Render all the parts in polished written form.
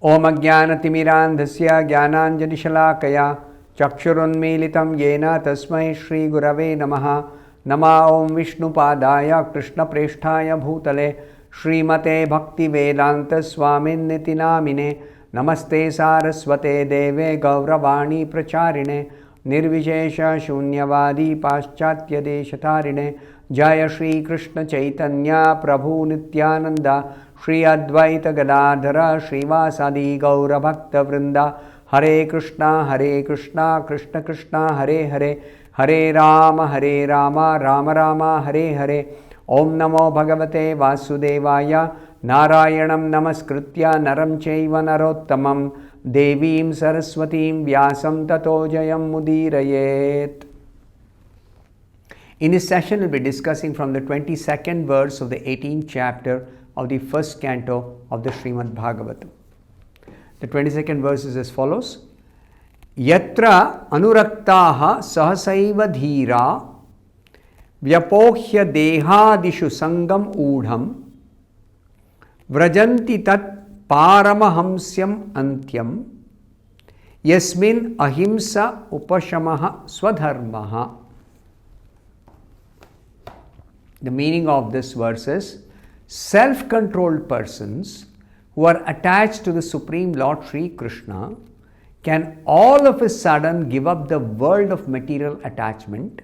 Om Ajnanatimirandhasya Jnananjanishalaakaya Chakshurunmilitam Yena Tasmai Shri Gurave Namaha. Nama Om Vishnupadaya Krishna Presthaya Bhutale Srimate Bhaktivedanta Swamin Niti Namine. Namaste Saraswate Deve Gauravani Pracharine Nirvishesha Shunyavadi Paschatya Deshatarine. Jaya Shri Krishna Chaitanya Prabhu Nityananda Shri Advaita Gadadhara Srivasadi Gaura Bhakta Vrinda. Hare Krishna Krishna Krishna Hare Hare Hare Rama Rama Rama Hare Hare. Om Namo Bhagavate Vasudevaya. Narayanam Namaskritya Naram Chaiva Narottamam Devim Saraswatim Vyasam Tato Jayam Mudirayet. In this session, we will be discussing from the 22nd verse of the 18th chapter of the first canto of the Srimad Bhagavatam. The 22nd verse is as follows. Yatra anuraktaha sahasaiva dhira vyapohya dehadishu sangam udham vrajanti tat paramahamsyam antyam yasmin ahimsa upashamaha swadharmaha. The meaning of this verse is, self-controlled persons who are attached to the Supreme Lord Sri Krishna can all of a sudden give up the world of material attachment,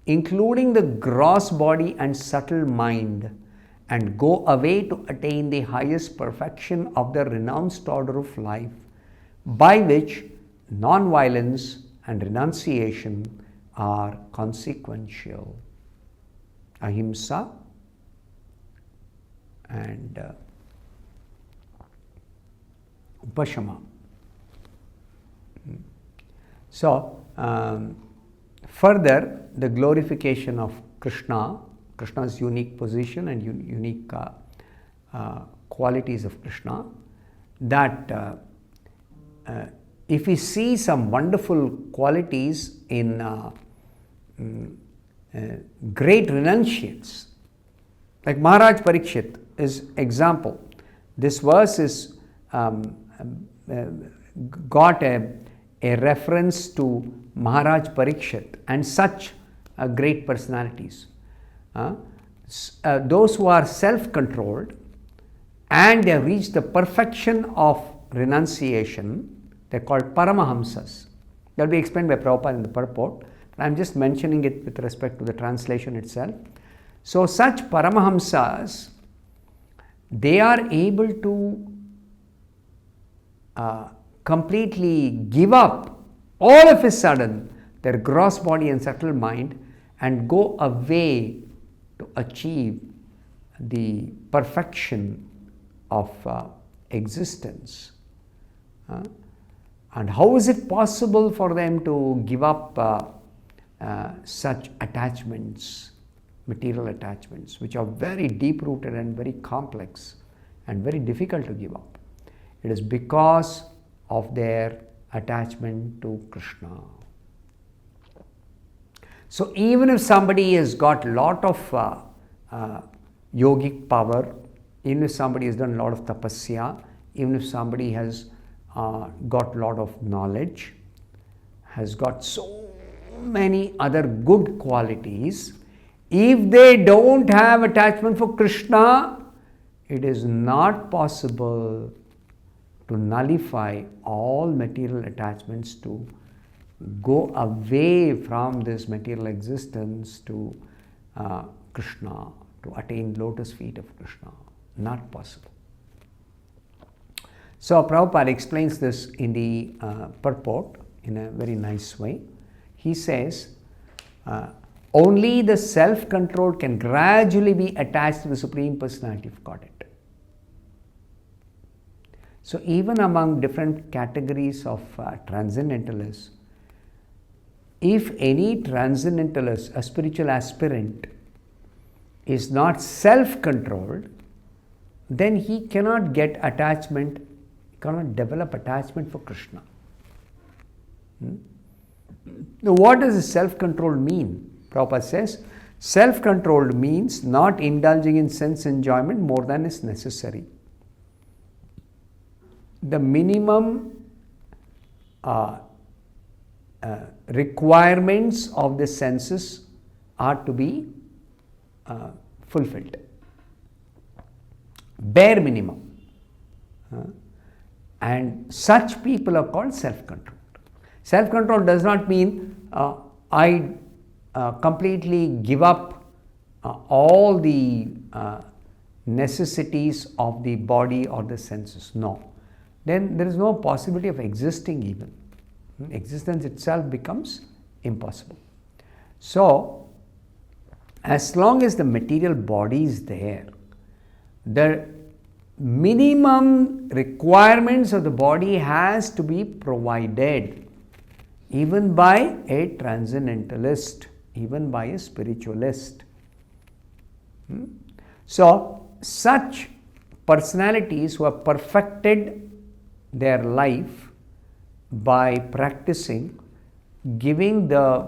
including the gross body and subtle mind, and go away to attain the highest perfection of the renounced order of life, by which non-violence and renunciation are consequential. Ahimsa and Upashama. So, further, the glorification of Krishna, Krishna's unique position and unique qualities of Krishna, that if we see some wonderful qualities in great renunciates, like Maharaj Parikshit is example. This verse is got a reference to Maharaj Parikshit and such great personalities. Those who are self-controlled and they have reached the perfection of renunciation, they are called Paramahamsas. That will be explained by Prabhupada in the purport. I am just mentioning it with respect to the translation itself. So such Paramahamsas, they are able to completely give up all of a sudden their gross body and subtle mind and go away to achieve the perfection of existence. And how is it possible for them to give up such attachments, material attachments, which are very deep-rooted and very complex and very difficult to give up? It is because of their attachment to Krishna. So even if somebody has got a lot of yogic power, even if somebody has done a lot of tapasya, even if somebody has got a lot of knowledge, has got so many other good qualities, if they don't have attachment for Krishna, it is not possible to nullify all material attachments, to go away from this material existence to Krishna, to attain lotus feet of Krishna. Not possible. So Prabhupada explains this in the purport in a very nice way. He says, only the self-control can gradually be attached to the Supreme Personality of Godhead. So even among different categories of transcendentalists, if any transcendentalist, a spiritual aspirant, is not self-controlled, then he cannot get attachment, cannot develop attachment for Krishna. Now, what does self-control mean? Prabhupada says, self-controlled means not indulging in sense enjoyment more than is necessary. the minimum requirements of the senses are to be fulfilled. Bare minimum. And such people are called self-controlled. Self-control does not mean I completely give up all the necessities of the body or the senses. No. Then there is no possibility of existing even. Existence itself becomes impossible. So, as long as the material body is there, the minimum requirements of the body has to be provided, even by a transcendentalist, even by a spiritualist. So, such personalities who have perfected their life by practicing, giving the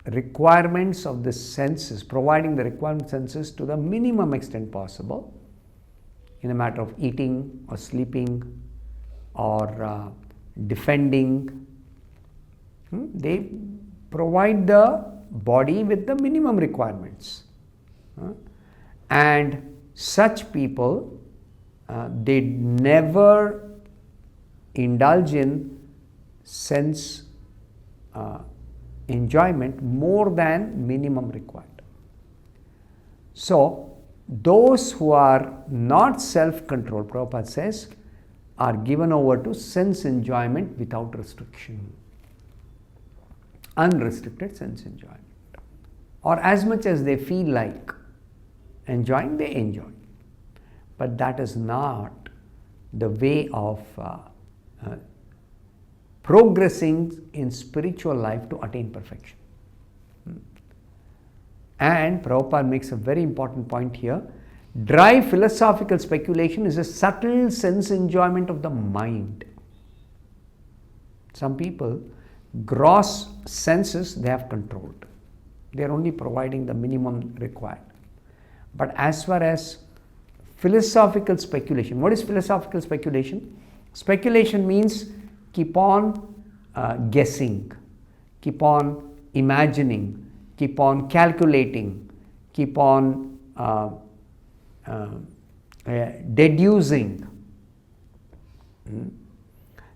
requirements of the senses, providing the requirement senses to the minimum extent possible, in a matter of eating or sleeping or defending. They provide the body with the minimum requirements. And such people, they never indulge in sense enjoyment more than minimum required. So, those who are not self-controlled, Prabhupada says, are given over to sense enjoyment without restriction. Unrestricted sense enjoyment. Or as much as they feel like enjoying, they enjoy. But that is not the way of progressing in spiritual life to attain perfection. And Prabhupada makes a very important point here. Dry philosophical speculation is a subtle sense enjoyment of the mind. Some people, gross senses, they have controlled. They are only providing the minimum required. But as far as philosophical speculation, what is philosophical speculation? Speculation means keep on guessing, keep on imagining, keep on calculating, keep on deducing.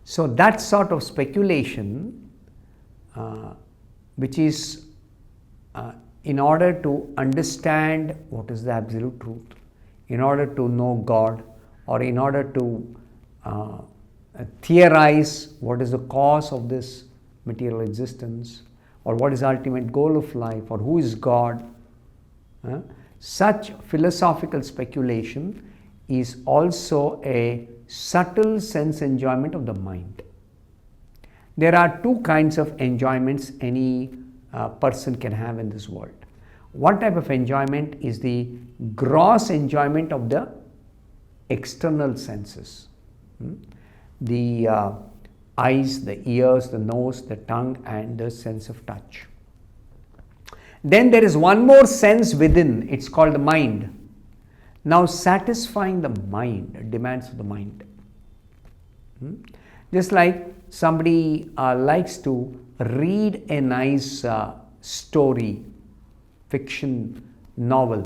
So that sort of speculation, which is in order to understand what is the absolute truth, in order to know God, or in order to theorize what is the cause of this material existence, or what is the ultimate goal of life, or who is God. Such philosophical speculation is also a subtle sense enjoyment of the mind. There are two kinds of enjoyments any person can have in this world. One type of enjoyment is the gross enjoyment of the external senses. The eyes, the ears, the nose, the tongue, and the sense of touch. Then there is one more sense within, it's called the mind. Now satisfying the mind, demands of the mind. Just like somebody likes to read a nice story, fiction, novel.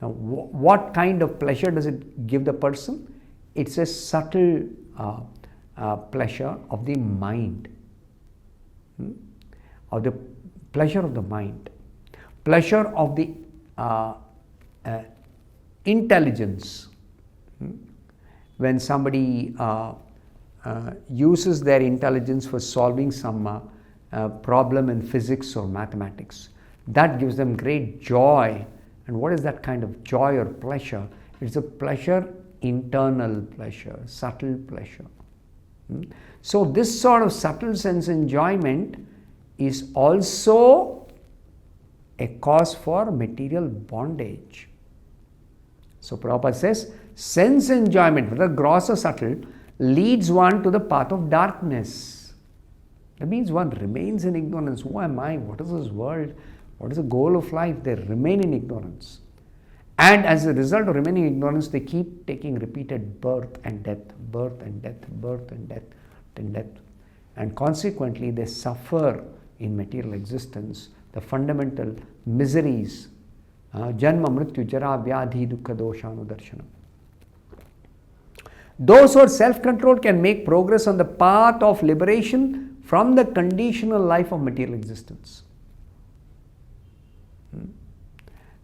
Now what kind of pleasure does it give the person? It's a subtle pleasure of the mind, or the pleasure of the mind, pleasure of the intelligence. When somebody uses their intelligence for solving some problem in physics or mathematics, that gives them great joy. And what is that kind of joy or pleasure? It's a pleasure, internal pleasure, subtle pleasure. So this sort of subtle sense enjoyment is also a cause for material bondage. So Prabhupada says, sense enjoyment, whether gross or subtle, leads one to the path of darkness. That means one remains in ignorance. Who am I? What is this world? What is the goal of life? They remain in ignorance. And as a result of remaining in ignorance, they keep taking repeated birth and death, birth and death, birth and death, and death. And consequently, they suffer in material existence the fundamental miseries, janma, mrityu, jara, vyadhi, dukkha, doshanu, darshanam. Those who are self-controlled can make progress on the path of liberation from the conditional life of material existence.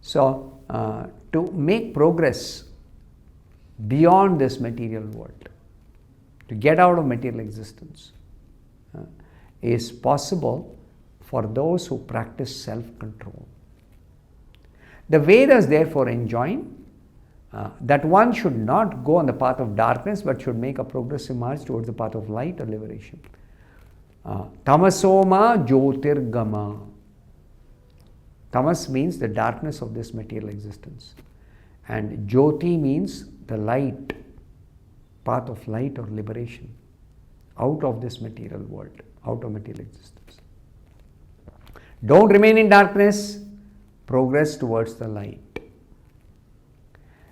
So, to make progress beyond this material world, to get out of material existence, is possible for those who practice self-control. The Vedas therefore enjoin that one should not go on the path of darkness but should make a progressive march towards the path of light or liberation. Tamasoma jyotirgama. Tamas means the darkness of this material existence, and jyoti means the light, path of light or liberation out of this material world, out of material existence. Don't remain in darkness, progress towards the light.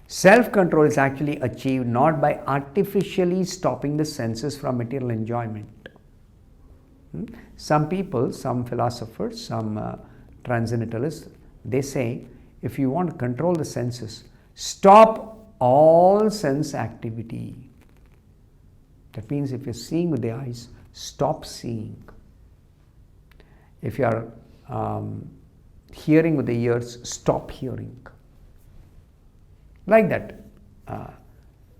Self-control is actually achieved not by artificially stopping the senses from material enjoyment. Some people, some philosophers, some transcendentalists, they say, if you want to control the senses, stop all sense activity. That means if you're seeing with the eyes, stop seeing. If you are hearing with the ears, stop hearing. Like that.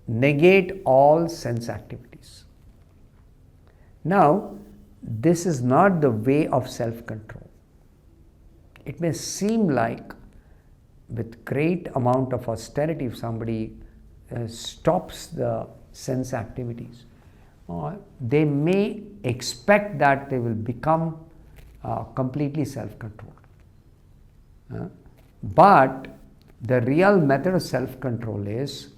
Negate all sense activities. Now, this is not the way of self-control. It may seem like with great amount of austerity, if somebody stops the sense activities, they may expect that they will become completely self-controlled. But the real method of self-control is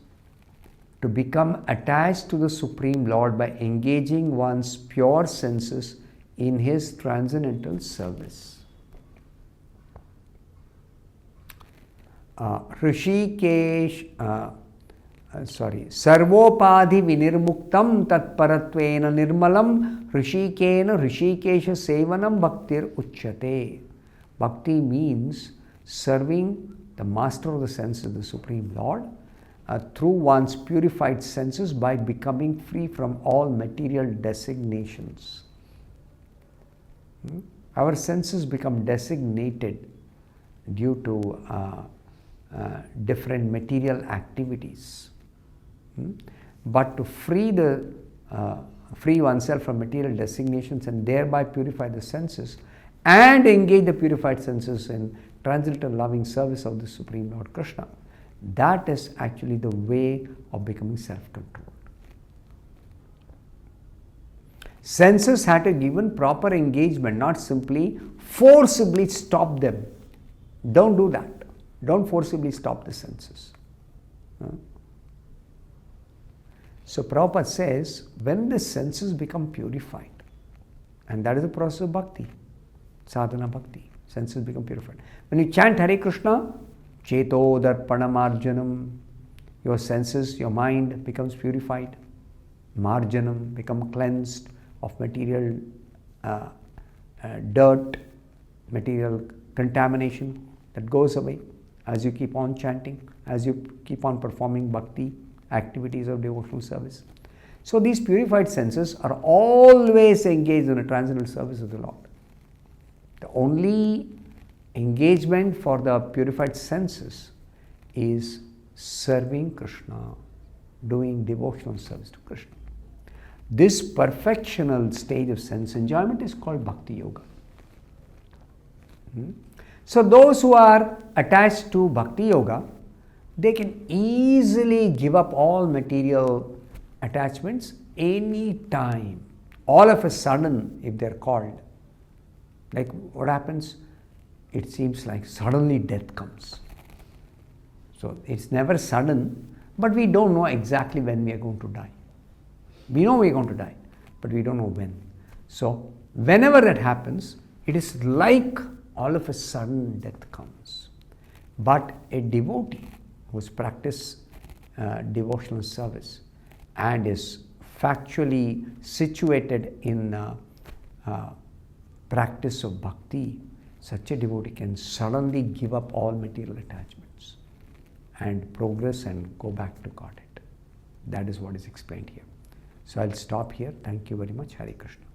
to become attached to the Supreme Lord by engaging one's pure senses in His transcendental service. Sarvopadhi vinirmuktam tatparatvena nirmalam rishikena rishikesha sevanam bhaktir uchyate. Bhakti means serving the master of the senses, the Supreme Lord, through one's purified senses by becoming free from all material designations. Our senses become designated due to different material activities. But to free oneself from material designations and thereby purify the senses and engage the purified senses in transcendental loving service of the Supreme Lord Krishna, that is actually the way of becoming self-controlled. Senses had to be given proper engagement, not simply forcibly stop them. Don't do that. Don't forcibly stop the senses. So Prabhupada says, when the senses become purified, and that is the process of bhakti, sadhana bhakti, senses become purified. When you chant Hare Krishna, Cheto Darpanamarjanam, your senses, your mind becomes purified. Marjanam, become cleansed of material dirt, material contamination, that goes away as you keep on chanting, as you keep on performing bhakti activities of devotional service. So these purified senses are always engaged in a transcendental service of the Lord. The only engagement for the purified senses is serving Krishna, doing devotional service to Krishna. This perfectional stage of sense enjoyment is called Bhakti Yoga. So those who are attached to Bhakti Yoga, they can easily give up all material attachments any time, all of a sudden, if they're called. Like what happens? It seems like suddenly death comes. So it's never sudden, but we don't know exactly when we are going to die. We know we are going to die, but we don't know when. So whenever that happens, it is like all of a sudden death comes. But a devotee who's practiced devotional service and is factually situated in practice of bhakti, such a devotee can suddenly give up all material attachments and progress and go back to Godhead. That is what is explained here. So I'll stop here. Thank you very much. Hare Krishna.